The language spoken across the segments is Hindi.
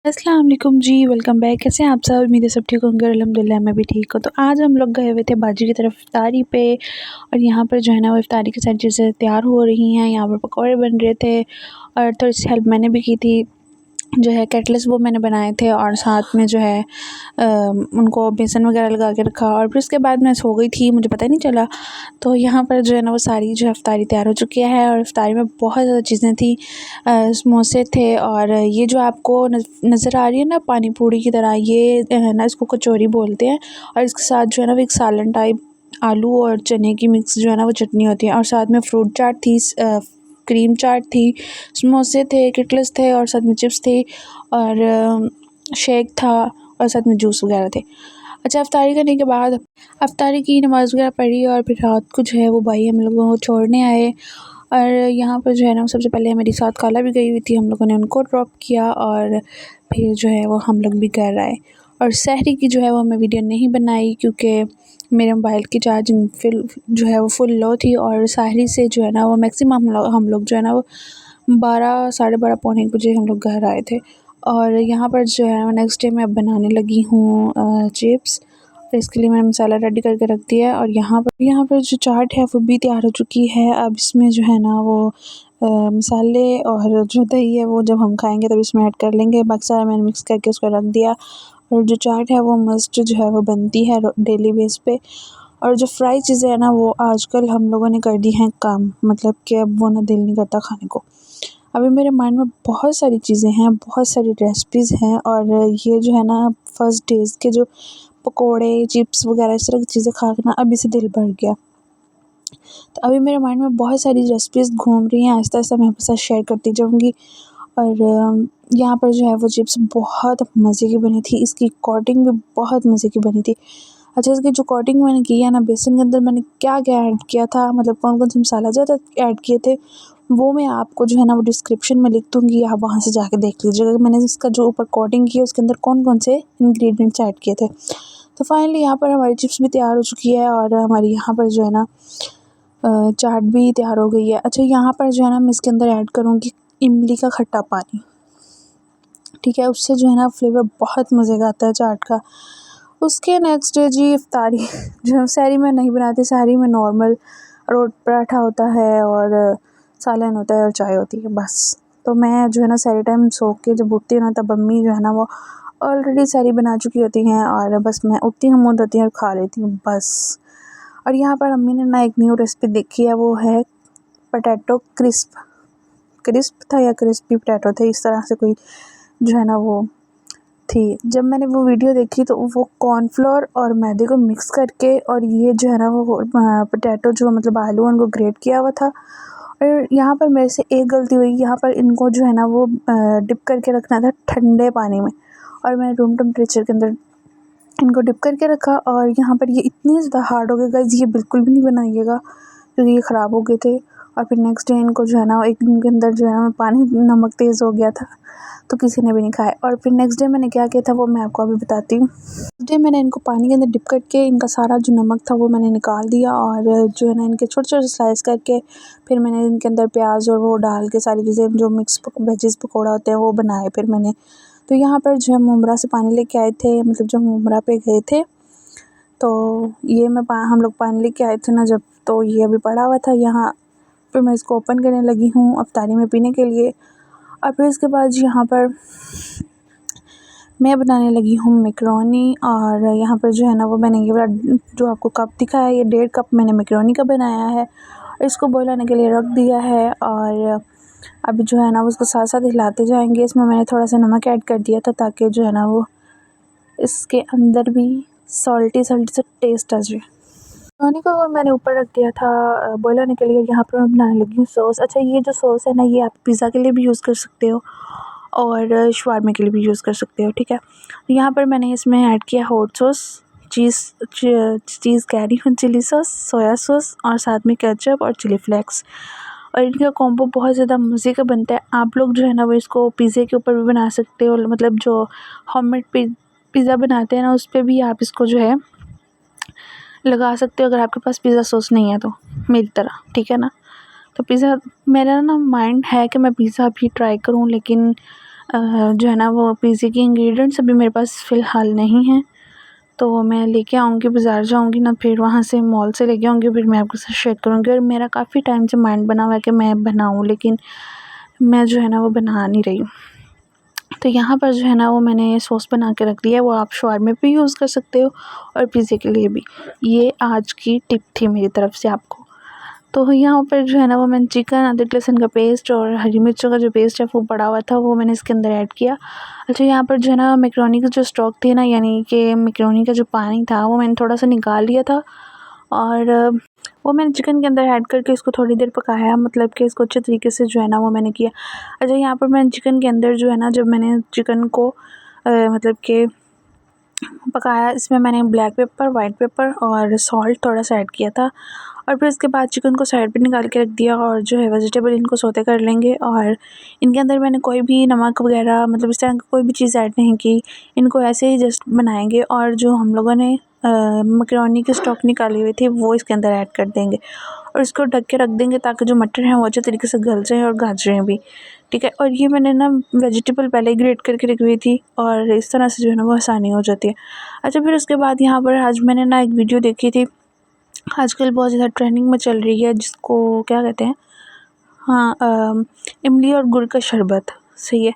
अस्सलाम वालेकुम जी, वेलकम बैक। कैसे हैं आप सब? उम्मीद है सब ठीक होंगे और अल्हम्दुलिल्लाह मैं भी ठीक हूँ। तो आज हम लोग गए हुए थे बाजी की तरफ इफ्तारी पे और यहाँ पर जो है ना वो इफ्तारी की सारी चीज़ें तैयार हो रही हैं। यहाँ पर पकौड़े बन रहे थे और थोड़ी सी हेल्प मैंने भी की थी। जो है कटलेट्स वो मैंने बनाए थे और साथ में जो है उनको बेसन वगैरह लगा के रखा और फिर उसके बाद मैं सो गई थी, मुझे पता ही नहीं चला। तो यहाँ पर जो है ना वो सारी जो है इफ्तारी तैयार हो चुकी है और इफ्तारी में बहुत ज़्यादा चीज़ें थी। समोसे थे और ये जो आपको नज़र आ रही है ना पानी पूड़ी की तरह, ये है ना इसको कचौरी बोलते हैं। और इसके साथ जो है ना वो एक सालन टाइप आलू और चने की मिक्स जो है ना वो चटनी होती है और साथ में फ्रूट चाट थी, क्रीम चाट थी, समोसे थे, कटलेट्स थे और साथ में चिप्स थी और शेक था और साथ में जूस वगैरह थे। अच्छा, इफ्तारी करने के बाद इफ्तारी की, नमाज़ वगैरह पढ़ी और फिर रात को जो है वो भाई हम लोगों को छोड़ने आए। और यहाँ पर जो है ना सबसे पहले मेरे साथ खाला भी गई हुई थी, हम लोगों ने उनको ड्रॉप किया और फिर जो है वो हम लोग भी घर आए। और सहरी की जो है वो मैं वीडियो नहीं बनाई क्योंकि मेरे मोबाइल की चार्जिंग फिल जो है वो फुल लो थी और सहरी से जो है ना वो मैक्सिमम हम लोग जो है ना वो 12 साढ़े 12 पौने 1 बजे हम लोग घर आए थे। और यहाँ पर जो है नेक्स्ट डे मैं बनाने लगी हूँ चिप्स। तो इसके लिए मैंने मसाला रेडी करके रख दिया है और यहाँ पर जो चाट है वो भी तैयार हो चुकी है। अब इसमें जो है ना वो मसाले और जो दही है वो जब हम खाएंगे तब इसमें ऐड कर लेंगे। बाकी सारा मैंने मिक्स करके उसको रख दिया और जो चाट है वो मस्ट जो है वो बनती है डेली बेस पे। और जो फ्राई चीज़ें हैं ना वो आजकल हम लोगों ने कर दी हैं कम, मतलब कि अब वो ना दिल नहीं करता खाने को। अभी मेरे माइंड में बहुत सारी चीज़ें हैं, बहुत सारी रेसिपीज़ हैं और ये जो है ना फर्स्ट डेज़ के जो पकोड़े, चिप्स वगैरह इस तरह की चीज़ें खा के ना अभी से दिल भर गया। तो अभी मेरे माइंड में बहुत सारी रेसिपीज़ घूम रही हैं, आहिस्ता-आहिस्ता मैं आपके साथ शेयर करती जाऊँगी। और यहाँ पर जो है वो चिप्स बहुत मज़े की बनी थी, इसकी कोटिंग भी बहुत मज़े की बनी थी। अच्छा, इसकी जो कोटिंग मैंने की है ना बेसन के अंदर, मैंने क्या-क्या ऐड किया था, मतलब कौन-कौन से मसाला ज़्यादा ऐड किए थे, वो मैं आपको जो है ना वो डिस्क्रिप्शन में लिख दूँगी, आप वहाँ से जाके देख लीजिएगा। मैंने इसका जो ऊपर कोटिंग की है उसके अंदर कौन-कौन से इंग्रीडिएंट्स ऐड किए थे। तो फाइनली यहाँ पर हमारी चिप्स भी तैयार हो चुकी है और हमारी यहाँ पर जो है ना चाट भी तैयार हो गई है। अच्छा, यहाँ पर जो है ना मैं इसके अंदर ऐड करूँगी इमली का खट्टा पानी, ठीक है? उससे जो है ना फ्लेवर बहुत मज़े का आता है चाट का। उसके नेक्स्ट डे जी इफ्तारी जो सहरी में नहीं बनाती, सहरी में नॉर्मल पराठा होता है और सालन होता है और चाय होती है बस। तो मैं जो है ना सहरी टाइम सो के जब उठती हूँ ना तब अम्मी जो है ना वो ऑलरेडी सहरी बना चुकी होती हैं और बस मैं उठती हूँ, मुँह धोती हूँ और खा लेती हूँ बस। और यहाँ पर अम्मी ने ना एक न्यू रेसिपी देखी है, वो है पोटैटो क्रिस्प। क्रिस्प था या क्रिस्पी पोटैटो थे, इस तरह से कोई जो है ना वो थी। जब मैंने वो वीडियो देखी तो वो कॉर्नफ्लोर और मैदे को मिक्स करके और ये जो है ना वो पोटैटो जो मतलब आलू उनको ग्रेट किया हुआ था। और यहाँ पर मेरे से एक गलती हुई, यहाँ पर इनको जो है ना वो डिप करके रखना था ठंडे पानी में और मैंने रूम टेम्परेचर के अंदर इनको डिप करके रखा और यहाँ पर ये इतने ज़्यादा हार्ड हो गए गाइस, ये बिल्कुल भी नहीं बनाइएगा क्योंकि ये ख़राब हो गए थे। और फिर नेक्स्ट डे इनको जो है ना एक दिन के अंदर जो है ना पानी नमक तेज़ हो गया था तो किसी ने भी नहीं खाया। और फिर नेक्स्ट डे मैंने क्या किया था वो मैं आपको अभी बताती हूँ। नेक्स्ट डे मैंने इनको पानी के अंदर डिप करके इनका सारा जो नमक था वो मैंने निकाल दिया और जो है ना इनके छोटे-छोटे स्लाइस करके फिर मैंने इनके अंदर प्याज और वो डाल के सारी चीज़ें जो मिक्स वेजिज़ पकौड़ा होते हैं वो बनाए फिर मैंने। तो यहाँ पर जो है मुमरा से पानी लेके आए थे, मतलब जब मुमरा पे गए थे तो ये हम लोग पानी लेके आए थे ना जब, तो ये अभी पड़ा हुआ था यहाँ। फिर मैं इसको ओपन करने लगी हूँ इफ्तारी में पीने के लिए। और फिर इसके बाद यहाँ पर मैं बनाने लगी हूँ मैकरोनी और यहाँ पर जो है ना वो मैंने ये वाला जो आपको कप दिखा है, ये 1.5 कप मैंने मैकरोनी का बनाया है। इसको बॉईल होने के लिए रख दिया है और अभी जो है ना उसको साथ साथ हिलाते जाएंगे। इसमें मैंने थोड़ा सा नमक ऐड कर दिया था ताकि जो है ना वो इसके अंदर भी सॉल्टी सॉल्टी सा टेस्ट आ जाए। मैकरोनी को मैंने ऊपर रख दिया था बॉईल होने के लिए। यहाँ पर मैं बनाने लगी हूँ सॉस। अच्छा, ये जो सॉस है ना ये आप पिज़्ज़ा के लिए भी यूज़ कर सकते हो और शवारमे के लिए भी यूज़ कर सकते हो, ठीक है? यहाँ पर मैंने इसमें ऐड किया हॉट सॉस, चीज़ कह रही हूँ, चिली सॉस, सोया सॉस और साथ में केचप और चिली फ्लेक्स। और इनका कॉम्बो बहुत ज़्यादा मज़े का बनता है। आप लोग जो है ना वो इसको पिज़्ज़े के ऊपर भी बना सकते हो, मतलब जो होममेड पिज़्ज़ा बनाते हैं ना उस पर भी आप इसको जो है लगा सकते हो अगर आपके पास पिज़्ज़ा सॉस नहीं है तो, मेरी तरह, ठीक है ना? तो पिज़्ज़ा मेरा ना माइंड है कि मैं पिज़्ज़ा भी ट्राई करूँ, लेकिन जो है ना वो पिज़्ज़े के इंग्रेडिएंट्स अभी मेरे पास फ़िलहाल नहीं हैं, तो मैं लेके आऊँगी, बाज़ार जाऊँगी ना, फिर वहाँ से मॉल से लेके आऊँगी, फिर मैं आपके साथ शेयर करूँगी। और मेरा काफ़ी टाइम से माइंड बना हुआ है कि मैं बनाऊँ, लेकिन मैं जो है ना वो बना नहीं रही हूँ। तो यहाँ पर जो है ना वो मैंने सॉस बना के रख लिया है, वो आप शवारमे पे यूज़ कर सकते हो और पिज़्ज़े के लिए भी। ये आज की टिप थी मेरी तरफ से आपको। तो यहाँ पर जो है ना वो मैंने चिकन, अदरक लहसुन का पेस्ट और हरी मिर्चों का जो पेस्ट है वो पड़ा हुआ था, वो मैंने इसके अंदर ऐड किया। अच्छा, यहाँ पर जो है ना मैकरोनी का जो स्टॉक थी ना, यानी कि मैकरोनी का जो पानी था वो मैंने थोड़ा सा निकाल लिया था और वो मैंने चिकन के अंदर ऐड करके इसको थोड़ी देर पकाया, मतलब कि इसको अच्छे तरीके से जो है ना वो मैंने किया। अच्छा, यहाँ पर मैंने चिकन के अंदर जो है ना, जब मैंने चिकन को मतलब कि पकाया, इसमें मैंने ब्लैक पेपर, वाइट पेपर और सॉल्ट थोड़ा सा ऐड किया था। और फिर उसके बाद चिकन को साइड पे निकाल के रख दिया और जो है वेजिटेबल इनको सौते कर लेंगे। और इनके अंदर मैंने कोई भी नमक वगैरह, मतलब इस तरह की कोई भी चीज़ ऐड नहीं की, इनको ऐसे ही जस्ट बनाएंगे। और जो हम लोगों ने मैकरोनी की स्टॉक निकाली हुई थी वो इसके अंदर ऐड कर देंगे और इसको ढक के रख देंगे ताकि जो मटर हैं वो अच्छे तरीके से गल जाएँ और गाजरें भी, ठीक है। और ये मैंने ना वेजिटेबल पहले ही ग्रेट करके रखी हुई थी और इस तरह से जो है ना वो आसानी हो जाती है। अच्छा, फिर उसके बाद यहाँ पर आज मैंने ना एक वीडियो देखी थी, आजकल बहुत ज़्यादा ट्रेंडिंग में चल रही है, जिसको क्या कहते हैं, हाँ, इमली और गुड़ का शरबत, सही है।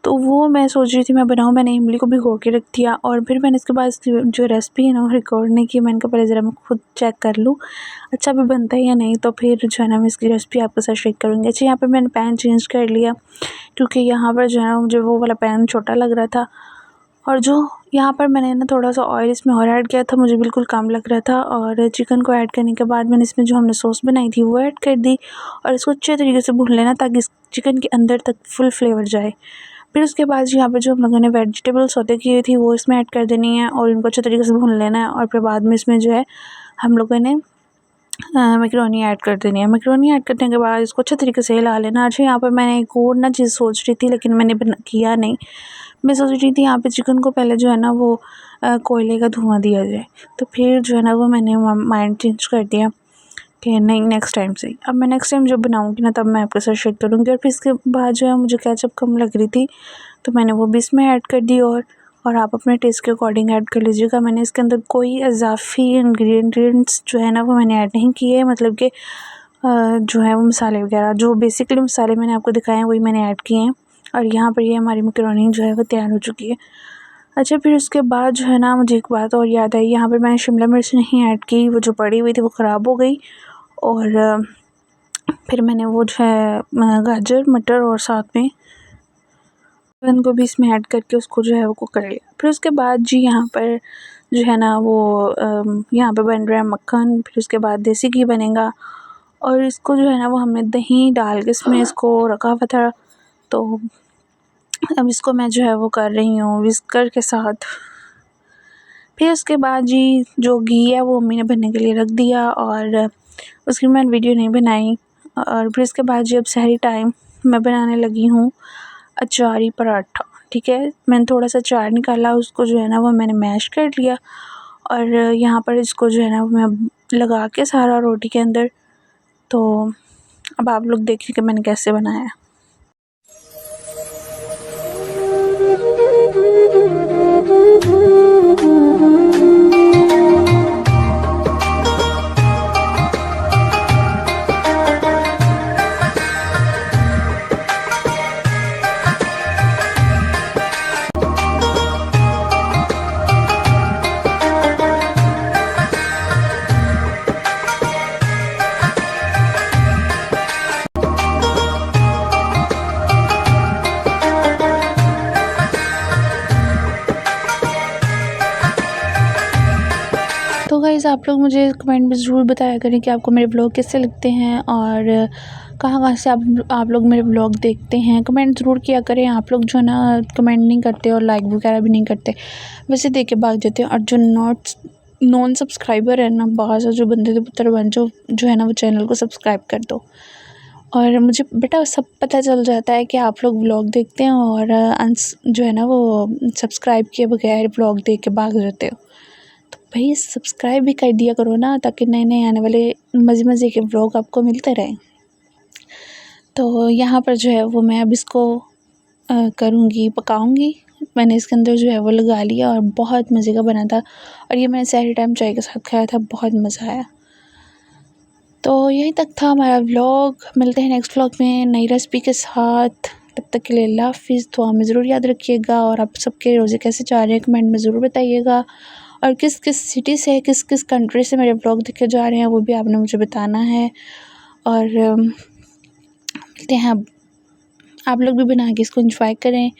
तो वो मैं सोच रही थी मैं बनाऊँ, मैंने इमली को भिगो के रख दिया और फिर मैंने इसके बाद इसकी जो रेसिपी है ना वो रिकॉर्ड नहीं की। मैंने कहा पहले ज़रा मैं खुद चेक कर लूँ अच्छा भी बनता है या नहीं, तो फिर जो है ना मैं इसकी रेसिपी आपके साथ शेयर करूँगी। अच्छा, यहाँ पर मैंने पैन चेंज कर लिया क्योंकि यहाँ पर जो है ना मुझे वो वाला पैन छोटा लग रहा था और जो यहाँ पर मैंने ना थोड़ा सा ऑयल इसमें और ऐड किया था, मुझे बिल्कुल कम लग रहा था। और चिकन को ऐड करने के बाद मैंने इसमें जो हमने सॉस बनाई थी वो ऐड कर दी और इसको अच्छे तरीके से भून लेना ताकि इस चिकन के अंदर तक फुल फ्लेवर जाए। फिर उसके बाद यहाँ पर जो हम लोगों ने वेजिटेबल सौते की हुई थी वो इसमें ऐड कर देनी है और इनको अच्छे तरीके से भून लेना है। और फिर बाद में इसमें जो है हम लोगों ने मैकरोनी ऐड कर देनी है। मैकरोनी ऐड करने के बाद इसको अच्छे तरीके से हिला लेना। अच्छा, यहाँ पर मैंने एक और ना चीज़ सोच रही थी लेकिन मैंने किया नहीं। मैं सोच रही थी यहाँ पे चिकन को पहले जो है ना वो कोयले का धुआं दिया जाए, तो फिर जो है ना वो मैंने माइंड चेंज कर दिया कि नहीं, नेक्स्ट टाइम से। अब मैं नेक्स्ट टाइम जब बनाऊँगी ना तब मैं आपके साथ शेयर करूँगी। और फिर इसके बाद जो है मुझे केचप कम लग रही थी तो मैंने वो भी इसमें ऐड कर दी और आप अपने टेस्ट के अकॉर्डिंग ऐड कर लीजिएगा। मैंने इसके अंदर कोई इजाफ़ी इंग्रेडिएंट्स जो है ना वो मैंने ऐड नहीं किए, मतलब कि जो है वो मसाले वगैरह, जो बेसिकली मसाले मैंने आपको दिखाए हैं वही मैंने ऐड किए हैं। और यहाँ पर ये हमारी मैकरोनी जो है वो तैयार हो चुकी है। अच्छा, फिर उसके बाद जो है ना मुझे एक बात और याद आई, यहाँ पर मैंने शिमला मिर्च नहीं ऐड की, वो जो पड़ी हुई थी वो ख़राब हो गई। और फिर मैंने वो जो है गाजर, मटर और साथ में चिकन को भी इसमें ऐड करके उसको जो है वो कुक कर लिया। फिर उसके बाद जी यहाँ पर जो है ना वो यहाँ पे बन रहा है मक्खन, फिर उसके बाद देसी घी बनेगा और इसको जो है ना वो हमने दही डाल के इसमें इसको रखा हुआ था। तो अब इसको मैं जो है वो कर रही हूँ विस्कर के साथ। फिर उसके बाद जी जो घी है वो मम्मी ने बनने के लिए रख दिया और उसकी मैंने वीडियो नहीं बनाई। और फिर इसके बाद जी अब सहरी टाइम मैं बनाने लगी हूँ अचारी पराठा, ठीक है। मैंने थोड़ा सा अचार निकाला, उसको जो है ना वो मैंने मैश कर लिया और यहाँ पर इसको जो है ना मैं लगा के सारा रोटी के अंदर। तो अब आप लोग देखिए कि मैंने कैसे बनाया। तो गाइज़ आप लोग मुझे कमेंट में ज़रूर बताया करें कि आपको मेरे ब्लॉग कैसे लगते हैं और कहाँ से आप लोग मेरे ब्लॉग देखते हैं। कमेंट ज़रूर किया करें। आप लोग जो है ना कमेंट नहीं करते और लाइक वगैरह भी नहीं करते, वैसे देख के भाग जाते हैं। और जो नॉन सब्सक्राइबर है ना, बाहर से जो बंदे पुत्र बन जो है ना वो चैनल को सब्सक्राइब कर दो। और मुझे बेटा सब पता चल जाता है कि आप लोग व्लॉग देखते हैं और जो है ना वो सब्सक्राइब किए बगैर व्लॉग देख के भाग जाते हो। तो भाई सब्सक्राइब भी कर दिया करो ना, ताकि नए नए आने वाले मज़े मज़े के व्लॉग आपको मिलते रहें। तो यहाँ पर जो है वो मैं अब इसको करूँगी, पकाऊँगी। मैंने इसके अंदर जो है वो लगा लिया और बहुत मज़े का बना था और ये मैंने सहरी टाइम चाय के साथ खाया था, बहुत मज़ा आया। तो यहीं तक था हमारा व्लॉग। मिलते हैं नेक्स्ट व्लॉग में नई रेसिपी के साथ। तब तक के लिए अल्लाह हाफ़िज़। तो हमें ज़रूर याद रखिएगा और आप सबके रोज़े कैसे जा रहे हैं कमेंट में ज़रूर बताइएगा। और किस किस सिटी से, किस किस कंट्री से मेरे व्लॉग देखे जा रहे हैं वो भी आपने मुझे बताना है। और मिलते हैं अब। आप लोग भी बना के इसको एंजॉय करें,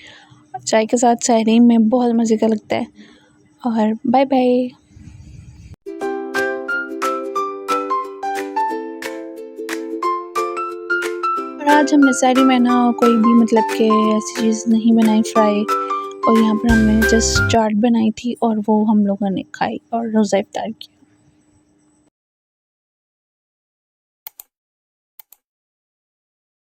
चाय के साथ सहरी में बहुत मज़े का लगता है। और बाय बाय। और आज हमने सहरी में ना कोई भी मतलब कि ऐसी चीज़ नहीं बनाई फ्राई, और यहाँ पर हमने जस्ट चाट बनाई थी और वो हम लोगों ने खाई और रोज़ा इफ्तार किया।